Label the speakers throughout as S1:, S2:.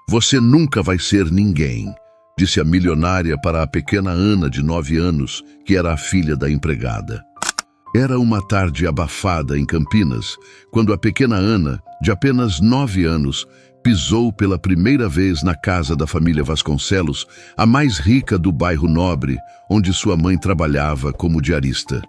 S1: Você nunca vai ser ninguém, disse a milionária para a pequena Ana de 9 anos, que era a filha da empregada. Era uma tarde abafada em Campinas, quando a pequena Ana, de apenas 9 anos, pisou pela primeira vez na casa da família Vasconcelos, a mais rica do bairro Nobre, onde sua mãe trabalhava como diarista.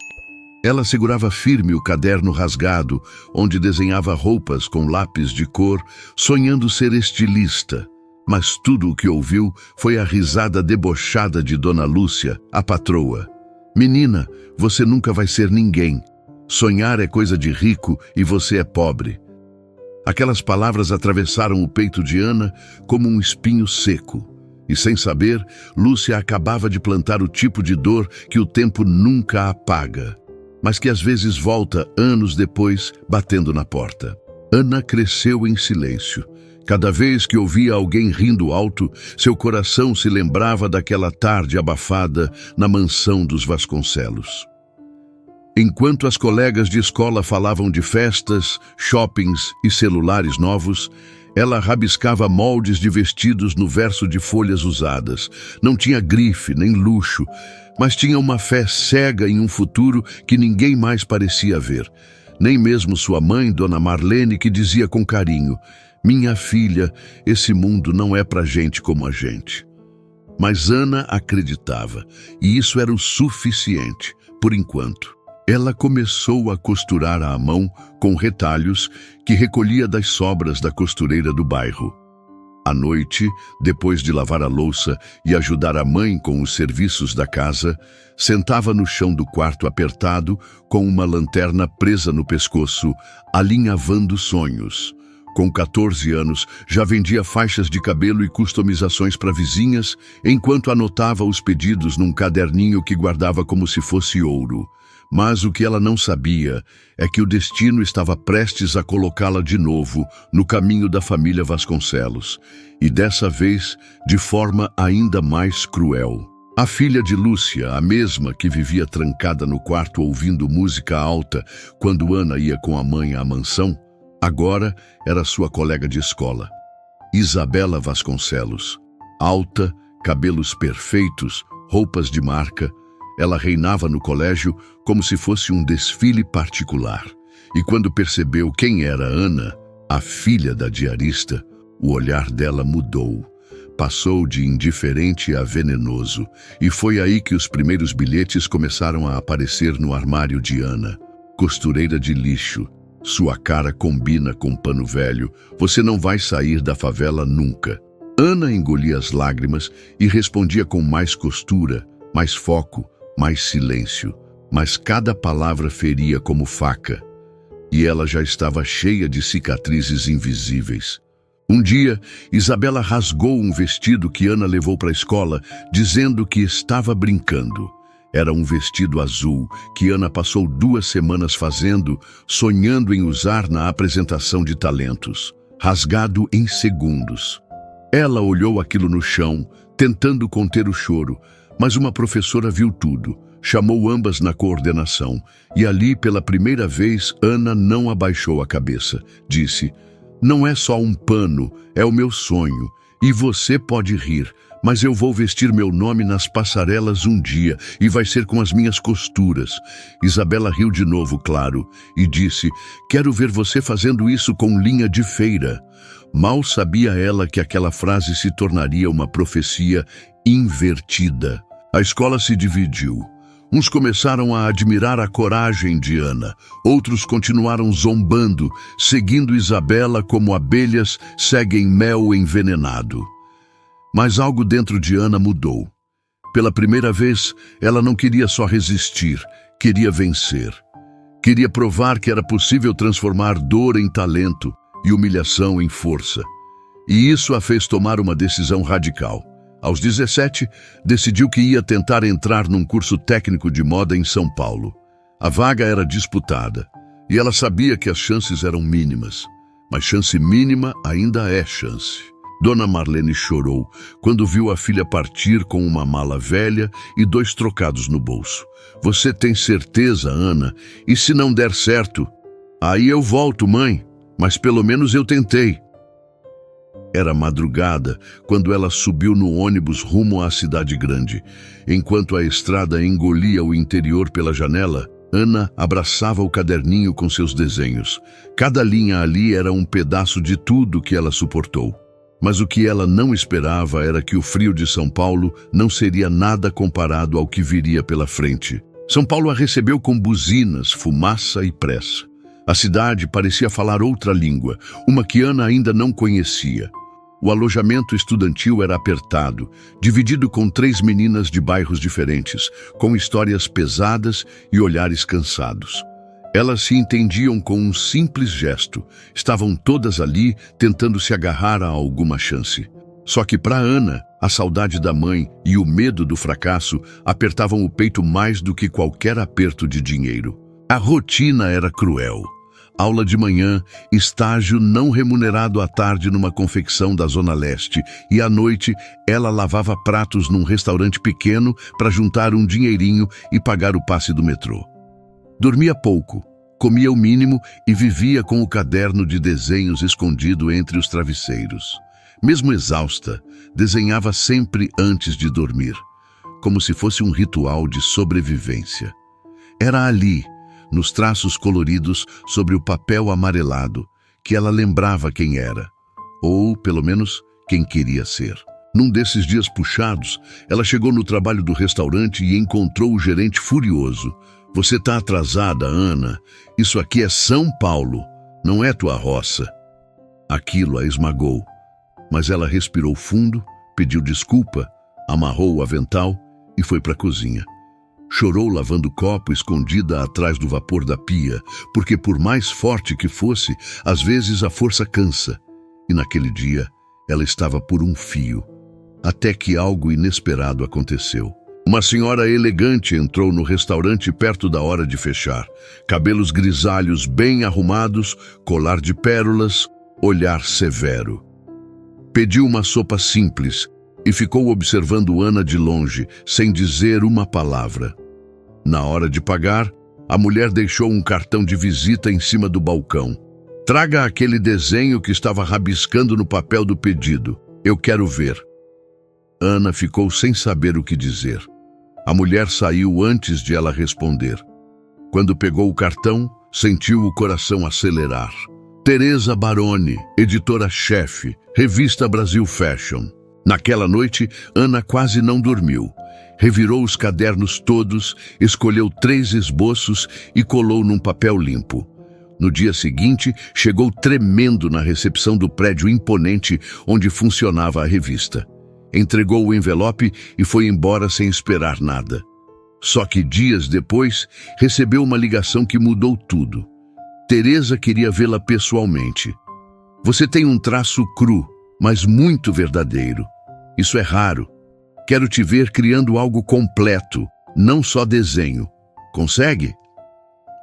S1: Ela segurava firme o caderno rasgado, onde desenhava roupas com lápis de cor, sonhando ser estilista. Mas tudo o que ouviu foi a risada debochada de Dona Lúcia, a patroa. Menina, você nunca vai ser ninguém. Sonhar é coisa de rico e você é pobre. Aquelas palavras atravessaram o peito de Ana como um espinho seco. E sem saber, Lúcia acabava de plantar o tipo de dor que o tempo nunca apaga, mas que às vezes volta anos depois, batendo na porta. Ana cresceu em silêncio. Cada vez que ouvia alguém rindo alto, seu coração se lembrava daquela tarde abafada na mansão dos Vasconcelos. Enquanto as colegas de escola falavam de festas, shoppings e celulares novos, ela rabiscava moldes de vestidos no verso de folhas usadas. Não tinha grife nem luxo, mas tinha uma fé cega em um futuro que ninguém mais parecia ver. Nem mesmo sua mãe, Dona Marlene, que dizia com carinho: "Minha filha, esse mundo não é pra gente como a gente." Mas Ana acreditava, e isso era o suficiente, por enquanto. Ela começou a costurar à mão com retalhos que recolhia das sobras da costureira do bairro. À noite, depois de lavar a louça e ajudar a mãe com os serviços da casa, sentava no chão do quarto apertado, com uma lanterna presa no pescoço, alinhavando sonhos. Com 14 anos, já vendia faixas de cabelo e customizações para vizinhas, enquanto anotava os pedidos num caderninho que guardava como se fosse ouro. Mas o que ela não sabia é que o destino estava prestes a colocá-la de novo no caminho da família Vasconcelos, e dessa vez de forma ainda mais cruel. A filha de Lúcia, a mesma que vivia trancada no quarto ouvindo música alta quando Ana ia com a mãe à mansão, agora era sua colega de escola. Isabela Vasconcelos. Alta, cabelos perfeitos, roupas de marca. Ela reinava no colégio como se fosse um desfile particular. E quando percebeu quem era Ana, a filha da diarista, o olhar dela mudou. Passou de indiferente a venenoso. E foi aí que os primeiros bilhetes começaram a aparecer no armário de Ana. Costureira de lixo. Sua cara combina com pano velho. Você não vai sair da favela nunca. Ana engolia as lágrimas e respondia com mais costura, mais foco, mais silêncio, mas cada palavra feria como faca, e ela já estava cheia de cicatrizes invisíveis. Um dia, Isabela rasgou um vestido que Ana levou para a escola, dizendo que estava brincando. Era um vestido azul que Ana passou 2 semanas fazendo, sonhando em usar na apresentação de talentos, rasgado em segundos. Ela olhou aquilo no chão, tentando conter o choro, mas uma professora viu tudo, chamou ambas na coordenação, e ali, pela primeira vez, Ana não abaixou a cabeça. Disse: "Não é só um pano, é o meu sonho, e você pode rir, mas eu vou vestir meu nome nas passarelas um dia, e vai ser com as minhas costuras." Isabela riu de novo, claro, e disse: "Quero ver você fazendo isso com linha de feira." Mal sabia ela que aquela frase se tornaria uma profecia invertida. A escola se dividiu. Uns começaram a admirar a coragem de Ana, outros continuaram zombando, seguindo Isabela como abelhas seguem mel envenenado. Mas algo dentro de Ana mudou. Pela primeira vez, ela não queria só resistir, queria vencer. Queria provar que era possível transformar dor em talento e humilhação em força. E isso a fez tomar uma decisão radical. Aos 17, decidiu que ia tentar entrar num curso técnico de moda em São Paulo. A vaga era disputada, e ela sabia que as chances eram mínimas. Mas chance mínima ainda é chance. Dona Marlene chorou quando viu a filha partir com uma mala velha e 2 trocados no bolso. "Você tem certeza, Ana? E se não der certo?" "Aí eu volto, mãe, mas pelo menos eu tentei." Era madrugada quando ela subiu no ônibus rumo à cidade grande. Enquanto a estrada engolia o interior pela janela, Ana abraçava o caderninho com seus desenhos. Cada linha ali era um pedaço de tudo que ela suportou. Mas o que ela não esperava era que o frio de São Paulo não seria nada comparado ao que viria pela frente. São Paulo a recebeu com buzinas, fumaça e pressa. A cidade parecia falar outra língua, uma que Ana ainda não conhecia. O alojamento estudantil era apertado, dividido com 3 meninas de bairros diferentes, com histórias pesadas e olhares cansados. Elas se entendiam com um simples gesto. Estavam todas ali tentando se agarrar a alguma chance. Só que para Ana, a saudade da mãe e o medo do fracasso apertavam o peito mais do que qualquer aperto de dinheiro. A rotina era cruel. Aula de manhã, estágio não remunerado à tarde numa confecção da Zona Leste e à noite ela lavava pratos num restaurante pequeno para juntar um dinheirinho e pagar o passe do metrô. Dormia pouco, comia o mínimo e vivia com o caderno de desenhos escondido entre os travesseiros. Mesmo exausta, desenhava sempre antes de dormir, como se fosse um ritual de sobrevivência. Era ali, nos traços coloridos sobre o papel amarelado, que ela lembrava quem era, ou, pelo menos, quem queria ser. Num desses dias puxados, ela chegou no trabalho do restaurante e encontrou o gerente furioso. "Você está atrasada, Ana. Isso aqui é São Paulo, não é tua roça." Aquilo a esmagou, mas ela respirou fundo, pediu desculpa, amarrou o avental e foi para a cozinha. Chorou lavando o copo escondida atrás do vapor da pia, porque por mais forte que fosse, às vezes a força cansa. E naquele dia, ela estava por um fio, até que algo inesperado aconteceu. Uma senhora elegante entrou no restaurante perto da hora de fechar. Cabelos grisalhos bem arrumados, colar de pérolas, olhar severo. Pediu uma sopa simples e ficou observando Ana de longe, sem dizer uma palavra. Na hora de pagar, a mulher deixou um cartão de visita em cima do balcão. "Traga aquele desenho que estava rabiscando no papel do pedido. Eu quero ver." Ana ficou sem saber o que dizer. A mulher saiu antes de ela responder. Quando pegou o cartão, sentiu o coração acelerar. Teresa Baroni, editora-chefe, Revista Brasil Fashion. Naquela noite, Ana quase não dormiu. Revirou os cadernos todos, escolheu 3 esboços e colou num papel limpo. No dia seguinte, chegou tremendo na recepção do prédio imponente onde funcionava a revista. Entregou o envelope e foi embora sem esperar nada. Só que dias depois, recebeu uma ligação que mudou tudo. Teresa queria vê-la pessoalmente. "Você tem um traço cru, mas muito verdadeiro. Isso é raro. Quero te ver criando algo completo, não só desenho. Consegue?"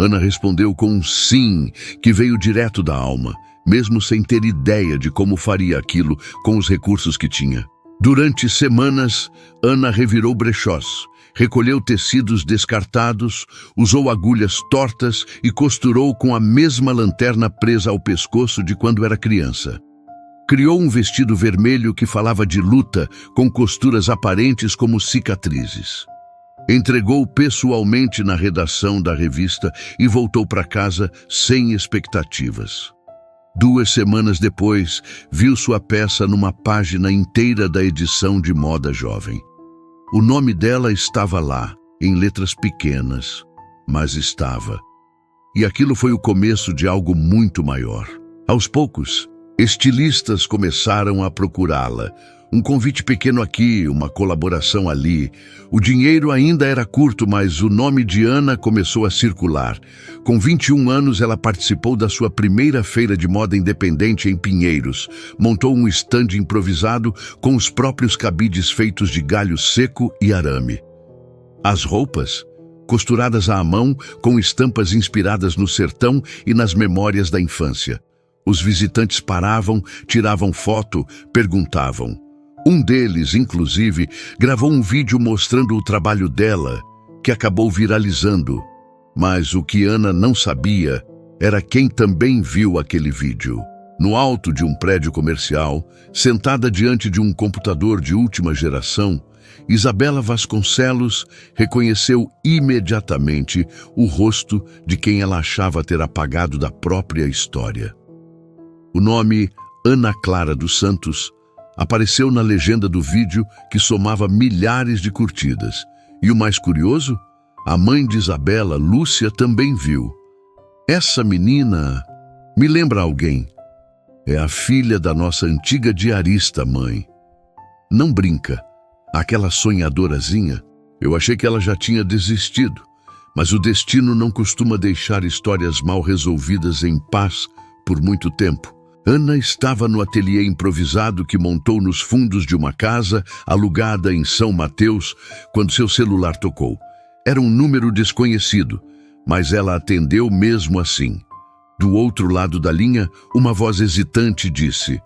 S1: Ana respondeu com um sim, que veio direto da alma, mesmo sem ter ideia de como faria aquilo com os recursos que tinha. Durante semanas, Ana revirou brechós, recolheu tecidos descartados, usou agulhas tortas e costurou com a mesma lanterna presa ao pescoço de quando era criança. Criou um vestido vermelho que falava de luta, com costuras aparentes como cicatrizes. Entregou pessoalmente na redação da revista e voltou para casa sem expectativas. 2 semanas depois, viu sua peça numa página inteira da edição de Moda Jovem. O nome dela estava lá, em letras pequenas, mas estava. E aquilo foi o começo de algo muito maior. Aos poucos, estilistas começaram a procurá-la. Um convite pequeno aqui, uma colaboração ali. O dinheiro ainda era curto, mas o nome de Ana começou a circular. Com 21 anos, ela participou da sua primeira feira de moda independente em Pinheiros. Montou um estande improvisado com os próprios cabides feitos de galho seco e arame. As roupas, costuradas à mão, com estampas inspiradas no sertão e nas memórias da infância. Os visitantes paravam, tiravam foto, perguntavam. Um deles, inclusive, gravou um vídeo mostrando o trabalho dela, que acabou viralizando. Mas o que Ana não sabia era quem também viu aquele vídeo. No alto de um prédio comercial, sentada diante de um computador de última geração, Isabela Vasconcelos reconheceu imediatamente o rosto de quem ela achava ter apagado da própria história. O nome Ana Clara dos Santos apareceu na legenda do vídeo que somava milhares de curtidas. E o mais curioso, a mãe de Isabela, Lúcia, também viu. Essa menina me lembra alguém. É a filha da nossa antiga diarista, mãe. Não brinca. Aquela sonhadorazinha, eu achei que ela já tinha desistido, mas o destino não costuma deixar histórias mal resolvidas em paz por muito tempo. Ana estava no ateliê improvisado que montou nos fundos de uma casa alugada em São Mateus quando seu celular tocou. Era um número desconhecido, mas ela atendeu mesmo assim. Do outro lado da linha, uma voz hesitante disse: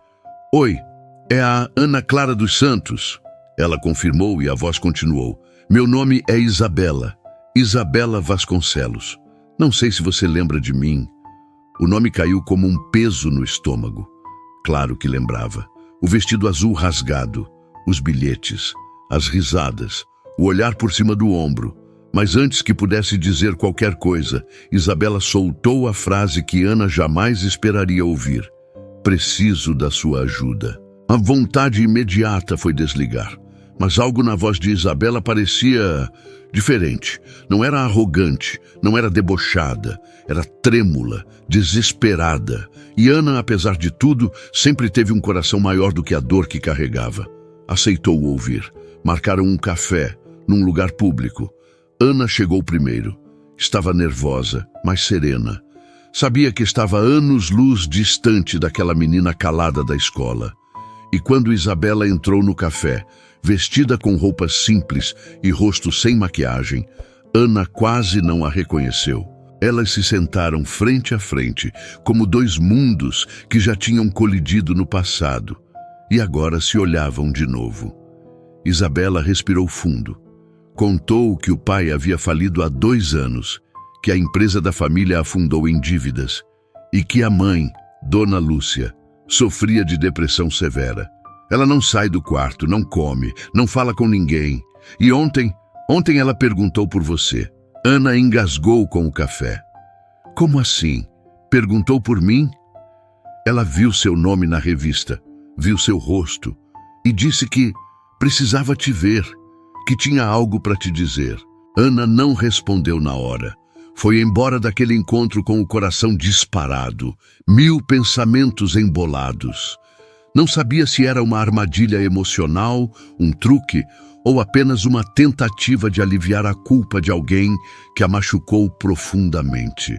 S1: "Oi, é a Ana Clara dos Santos." Ela confirmou e a voz continuou: "Meu nome é Isabela, Isabela Vasconcelos. Não sei se você lembra de mim." O nome caiu como um peso no estômago. Claro que lembrava. O vestido azul rasgado, os bilhetes, as risadas, o olhar por cima do ombro. Mas antes que pudesse dizer qualquer coisa, Isabela soltou a frase que Ana jamais esperaria ouvir: "Preciso da sua ajuda." A vontade imediata foi desligar. Mas algo na voz de Isabela parecia diferente. Não era arrogante, não era debochada, era trêmula, desesperada. E Ana, apesar de tudo, sempre teve um coração maior do que a dor que carregava. Aceitou ouvir. Marcaram um café, num lugar público. Ana chegou primeiro. Estava nervosa, mas serena. Sabia que estava anos-luz distante daquela menina calada da escola. E quando Isabela entrou no café, vestida com roupas simples e rosto sem maquiagem, Ana quase não a reconheceu. Elas se sentaram frente a frente, como dois mundos que já tinham colidido no passado, e agora se olhavam de novo. Isabela respirou fundo. Contou que o pai havia falido há 2 anos, que a empresa da família afundou em dívidas e que a mãe, Dona Lúcia, sofria de depressão severa. Ela não sai do quarto, não come, não fala com ninguém. E ontem ela perguntou por você. Ana engasgou com o café. Como assim? Perguntou por mim? Ela viu seu nome na revista, viu seu rosto e disse que precisava te ver, que tinha algo para te dizer. Ana não respondeu na hora. Foi embora daquele encontro com o coração disparado, 1000 pensamentos embolados. Não sabia se era uma armadilha emocional, um truque, ou apenas uma tentativa de aliviar a culpa de alguém que a machucou profundamente.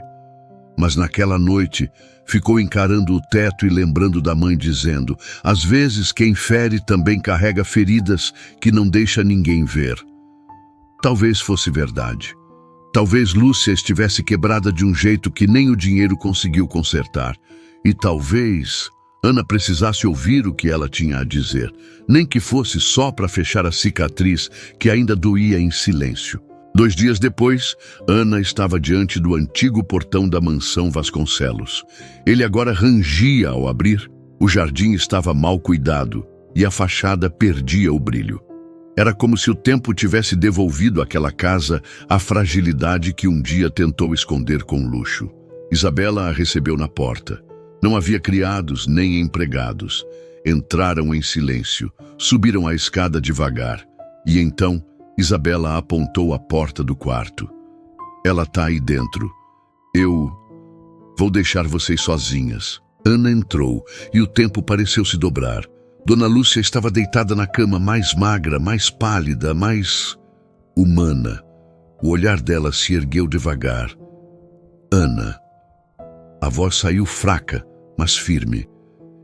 S1: Mas naquela noite, ficou encarando o teto e lembrando da mãe dizendo: "Às vezes quem fere também carrega feridas que não deixa ninguém ver." Talvez fosse verdade. Talvez Lúcia estivesse quebrada de um jeito que nem o dinheiro conseguiu consertar. E talvez Ana precisasse ouvir o que ela tinha a dizer, nem que fosse só para fechar a cicatriz que ainda doía em silêncio. 2 dias depois, Ana estava diante do antigo portão da mansão Vasconcelos. Ele agora rangia ao abrir. O jardim estava mal cuidado e a fachada perdia o brilho. Era como se o tempo tivesse devolvido àquela casa a fragilidade que um dia tentou esconder com luxo. Isabela a recebeu na porta. Não havia criados nem empregados. Entraram em silêncio, subiram a escada devagar. E então, Isabela apontou a porta do quarto. "Ela tá aí dentro. Eu vou deixar vocês sozinhas." Ana entrou e o tempo pareceu se dobrar. Dona Lúcia estava deitada na cama, mais magra, mais pálida, mais humana. O olhar dela se ergueu devagar. "Ana." A voz saiu fraca, mas firme.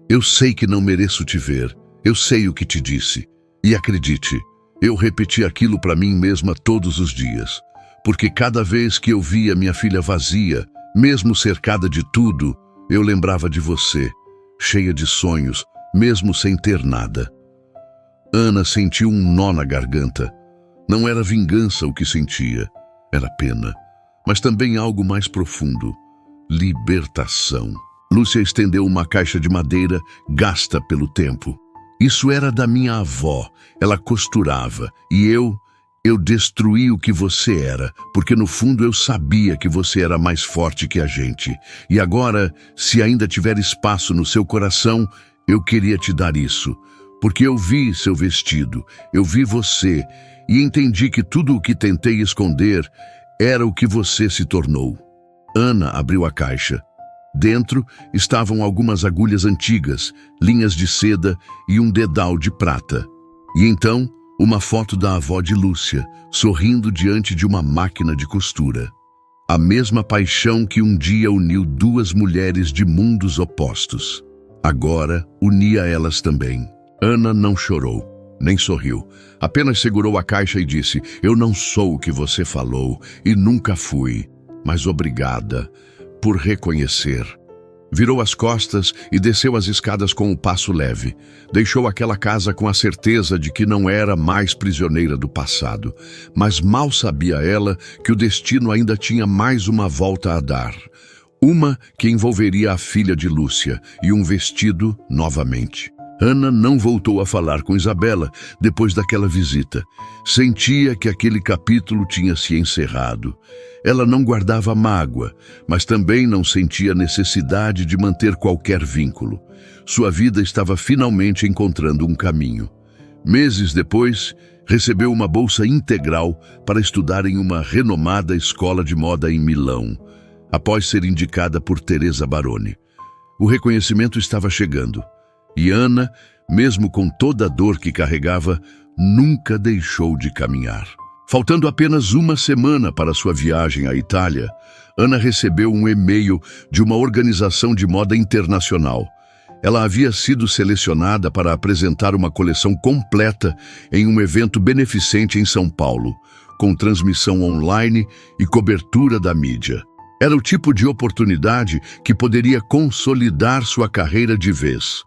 S1: "Eu sei que não mereço te ver. Eu sei o que te disse. E acredite, eu repeti aquilo para mim mesma todos os dias. Porque cada vez que eu via minha filha vazia, mesmo cercada de tudo, eu lembrava de você, cheia de sonhos, mesmo sem ter nada." Ana sentiu um nó na garganta. Não era vingança o que sentia, era pena, mas também algo mais profundo: libertação. Lúcia estendeu uma caixa de madeira gasta pelo tempo. Isso era da minha avó. Ela costurava. E eu destruí o que você era, porque no fundo eu sabia que você era mais forte que a gente. E agora, se ainda tiver espaço no seu coração, eu queria te dar isso. Porque eu vi seu vestido, eu vi você, e entendi que tudo o que tentei esconder era o que você se tornou. Ana abriu a caixa. Dentro estavam algumas agulhas antigas, linhas de seda e um dedal de prata. E então, uma foto da avó de Lúcia, sorrindo diante de uma máquina de costura. A mesma paixão que um dia uniu duas mulheres de mundos opostos. Agora unia elas também. Ana não chorou, nem sorriu. Apenas segurou a caixa e disse: "Eu não sou o que você falou e nunca fui, mas obrigada por reconhecer." Virou as costas e desceu as escadas com um passo leve. Deixou aquela casa com a certeza de que não era mais prisioneira do passado. Mas mal sabia ela que o destino ainda tinha mais uma volta a dar. Uma que envolveria a filha de Lúcia e um vestido novamente. Ana não voltou a falar com Isabela depois daquela visita. Sentia que aquele capítulo tinha se encerrado. Ela não guardava mágoa, mas também não sentia necessidade de manter qualquer vínculo. Sua vida estava finalmente encontrando um caminho. Meses depois, recebeu uma bolsa integral para estudar em uma renomada escola de moda em Milão, após ser indicada por Teresa Baroni. O reconhecimento estava chegando. E Ana, mesmo com toda a dor que carregava, nunca deixou de caminhar. Faltando apenas uma semana para sua viagem à Itália, Ana recebeu um e-mail de uma organização de moda internacional. Ela havia sido selecionada para apresentar uma coleção completa em um evento beneficente em São Paulo, com transmissão online e cobertura da mídia. Era o tipo de oportunidade que poderia consolidar sua carreira de vez.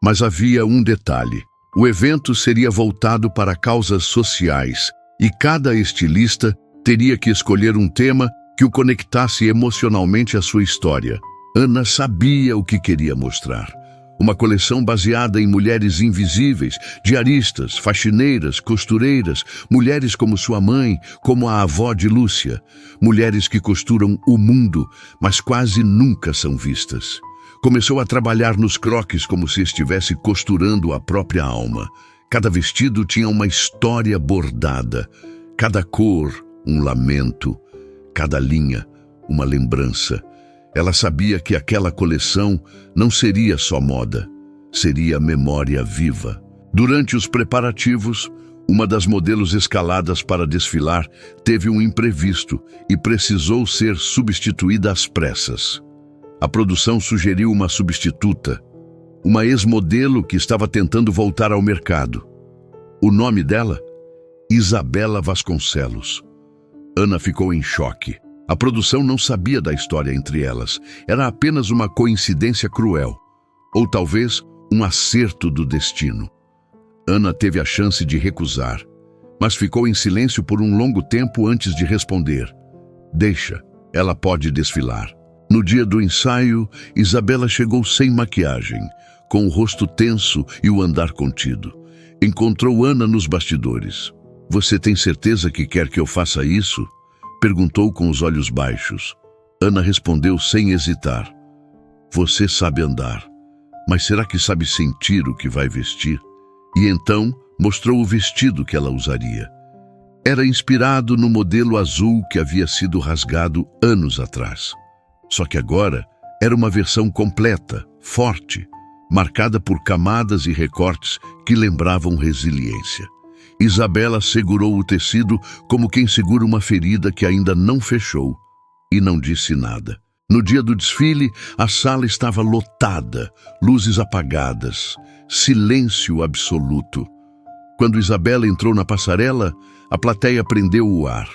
S1: Mas havia um detalhe. O evento seria voltado para causas sociais e cada estilista teria que escolher um tema que o conectasse emocionalmente à sua história. Ana sabia o que queria mostrar. Uma coleção baseada em mulheres invisíveis, diaristas, faxineiras, costureiras, mulheres como sua mãe, como a avó de Lúcia. Mulheres que costuram o mundo, mas quase nunca são vistas. Começou a trabalhar nos croquis como se estivesse costurando a própria alma. Cada vestido tinha uma história bordada. Cada cor, um lamento. Cada linha, uma lembrança. Ela sabia que aquela coleção não seria só moda, seria memória viva. Durante os preparativos, uma das modelos escaladas para desfilar teve um imprevisto e precisou ser substituída às pressas. A produção sugeriu uma substituta, uma ex-modelo que estava tentando voltar ao mercado. O nome dela? Isabela Vasconcelos. Ana ficou em choque. A produção não sabia da história entre elas. Era apenas uma coincidência cruel. Ou talvez um acerto do destino. Ana teve a chance de recusar, mas ficou em silêncio por um longo tempo antes de responder. Deixa, ela pode desfilar. No dia do ensaio, Isabela chegou sem maquiagem, com o rosto tenso e o andar contido. Encontrou Ana nos bastidores. Você tem certeza que quer que eu faça isso? Perguntou com os olhos baixos. Ana respondeu sem hesitar. Você sabe andar, mas será que sabe sentir o que vai vestir? E então mostrou o vestido que ela usaria. Era inspirado no modelo azul que havia sido rasgado anos atrás. Só que agora era uma versão completa, forte, marcada por camadas e recortes que lembravam resiliência. Isabela segurou o tecido como quem segura uma ferida que ainda não fechou e não disse nada. No dia do desfile, a sala estava lotada, luzes apagadas, silêncio absoluto. Quando Isabela entrou na passarela, a plateia prendeu o ar.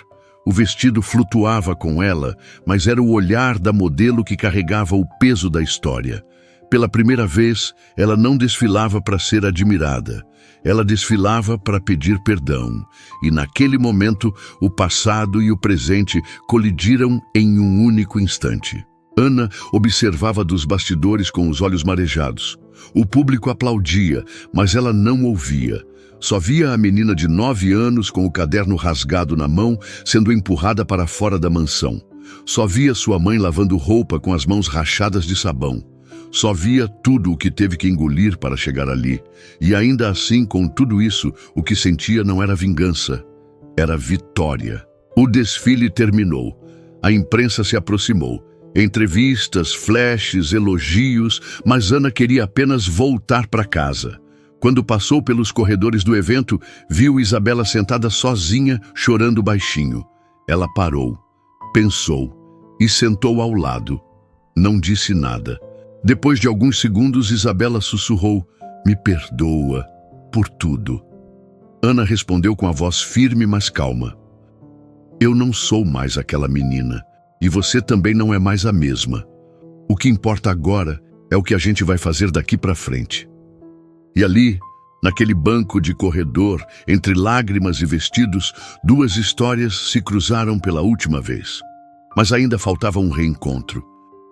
S1: O vestido flutuava com ela, mas era o olhar da modelo que carregava o peso da história. Pela primeira vez, ela não desfilava para ser admirada. Ela desfilava para pedir perdão. E naquele momento, o passado e o presente colidiram em um único instante. Ana observava dos bastidores com os olhos marejados. O público aplaudia, mas ela não ouvia. Só via a menina de 9 anos com o caderno rasgado na mão, sendo empurrada para fora da mansão. Só via sua mãe lavando roupa com as mãos rachadas de sabão. Só via tudo o que teve que engolir para chegar ali. E ainda assim, com tudo isso, o que sentia não era vingança, era vitória. O desfile terminou. A imprensa se aproximou. Entrevistas, flashes, elogios, mas Ana queria apenas voltar para casa. Quando passou pelos corredores do evento, viu Isabela sentada sozinha, chorando baixinho. Ela parou, pensou e sentou ao lado. Não disse nada. Depois de alguns segundos, Isabela sussurrou: "Me perdoa por tudo." Ana respondeu com a voz firme, mas calma: "Eu não sou mais aquela menina, e você também não é mais a mesma. O que importa agora é o que a gente vai fazer daqui para frente." E ali, naquele banco de corredor, entre lágrimas e vestidos, 2 histórias se cruzaram pela última vez. Mas ainda faltava um reencontro.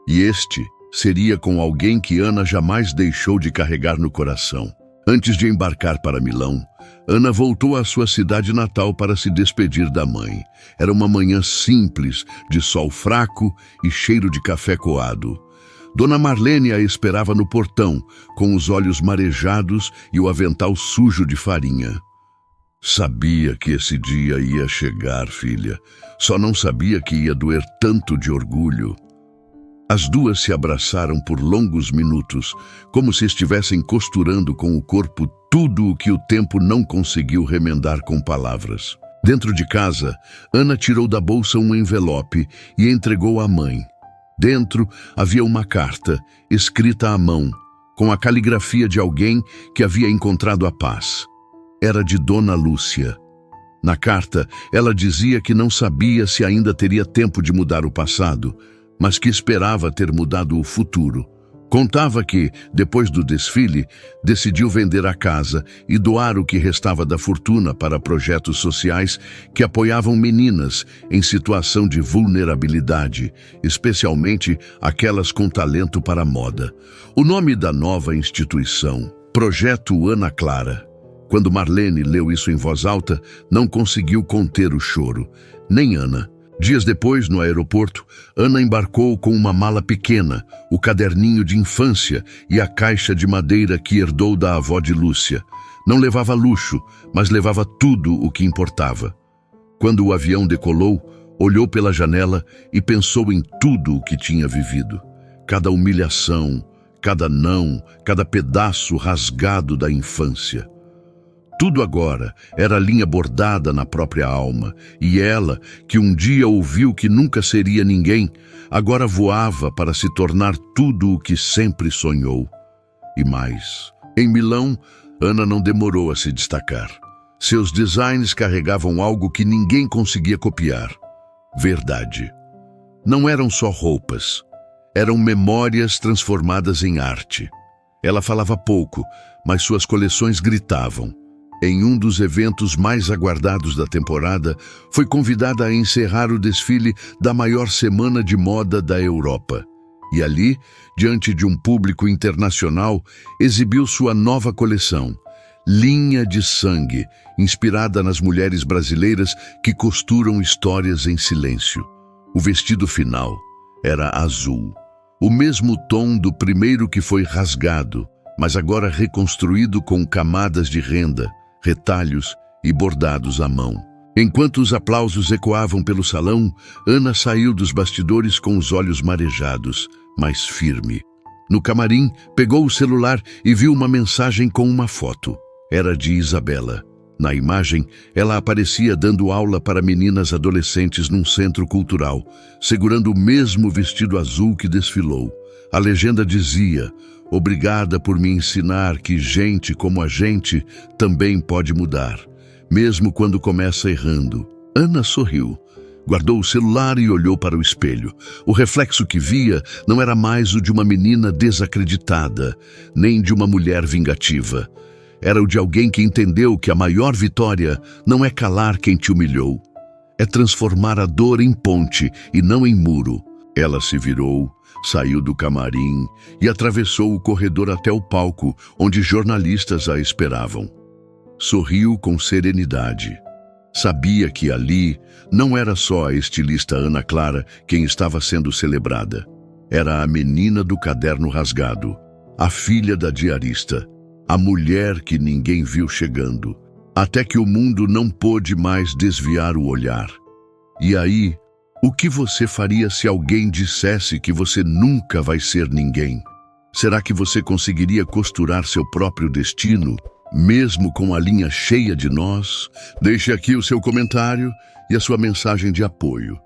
S1: E este seria com alguém que Ana jamais deixou de carregar no coração. Antes de embarcar para Milão, Ana voltou à sua cidade natal para se despedir da mãe. Era uma manhã simples, de sol fraco e cheiro de café coado. Dona Marlene a esperava no portão, com os olhos marejados e o avental sujo de farinha. "Sabia que esse dia ia chegar, filha. Só não sabia que ia doer tanto de orgulho." As 2 se abraçaram por longos minutos, como se estivessem costurando com o corpo tudo o que o tempo não conseguiu remendar com palavras. Dentro de casa, Ana tirou da bolsa um envelope e entregou à mãe. Dentro havia uma carta, escrita à mão, com a caligrafia de alguém que havia encontrado a paz. Era de Dona Lúcia. Na carta, ela dizia que não sabia se ainda teria tempo de mudar o passado, mas que esperava ter mudado o futuro. Contava que, depois do desfile, decidiu vender a casa e doar o que restava da fortuna para projetos sociais que apoiavam meninas em situação de vulnerabilidade, especialmente aquelas com talento para a moda. O nome da nova instituição: Projeto Ana Clara. Quando Marlene leu isso em voz alta, não conseguiu conter o choro, nem Ana. Dias depois, no aeroporto, Ana embarcou com uma mala pequena, o caderninho de infância e a caixa de madeira que herdou da avó de Lúcia. Não levava luxo, mas levava tudo o que importava. Quando o avião decolou, olhou pela janela e pensou em tudo o que tinha vivido. Cada humilhação, cada não, cada pedaço rasgado da infância. Tudo agora era linha bordada na própria alma, e ela, que um dia ouviu que nunca seria ninguém, agora voava para se tornar tudo o que sempre sonhou. E mais, em Milão, Ana não demorou a se destacar. Seus designs carregavam algo que ninguém conseguia copiar: verdade. Não eram só roupas, eram memórias transformadas em arte. Ela falava pouco, mas suas coleções gritavam. Em um dos eventos mais aguardados da temporada, foi convidada a encerrar o desfile da maior semana de moda da Europa. E ali, diante de um público internacional, exibiu sua nova coleção, Linha de Sangue, inspirada nas mulheres brasileiras que costuram histórias em silêncio. O vestido final era azul, o mesmo tom do primeiro que foi rasgado, mas agora reconstruído com camadas de renda, retalhos e bordados à mão. Enquanto os aplausos ecoavam pelo salão, Ana saiu dos bastidores com os olhos marejados, mas firme. No camarim, pegou o celular e viu uma mensagem com uma foto. Era de Isabela. Na imagem, ela aparecia dando aula para meninas adolescentes num centro cultural, segurando o mesmo vestido azul que desfilou. A legenda dizia: "Obrigada por me ensinar que gente como a gente também pode mudar, mesmo quando começa errando." Ana sorriu, guardou o celular e olhou para o espelho. O reflexo que via não era mais o de uma menina desacreditada, nem de uma mulher vingativa. Era o de alguém que entendeu que a maior vitória não é calar quem te humilhou, é transformar a dor em ponte e não em muro. Ela se virou, saiu do camarim e atravessou o corredor até o palco, onde jornalistas a esperavam. Sorriu com serenidade. Sabia que ali não era só a estilista Ana Clara quem estava sendo celebrada. Era a menina do caderno rasgado, a filha da diarista, a mulher que ninguém viu chegando, até que o mundo não pôde mais desviar o olhar. E aí, o que você faria se alguém dissesse que você nunca vai ser ninguém? Será que você conseguiria costurar seu próprio destino, mesmo com a linha cheia de nós? Deixe aqui o seu comentário e a sua mensagem de apoio.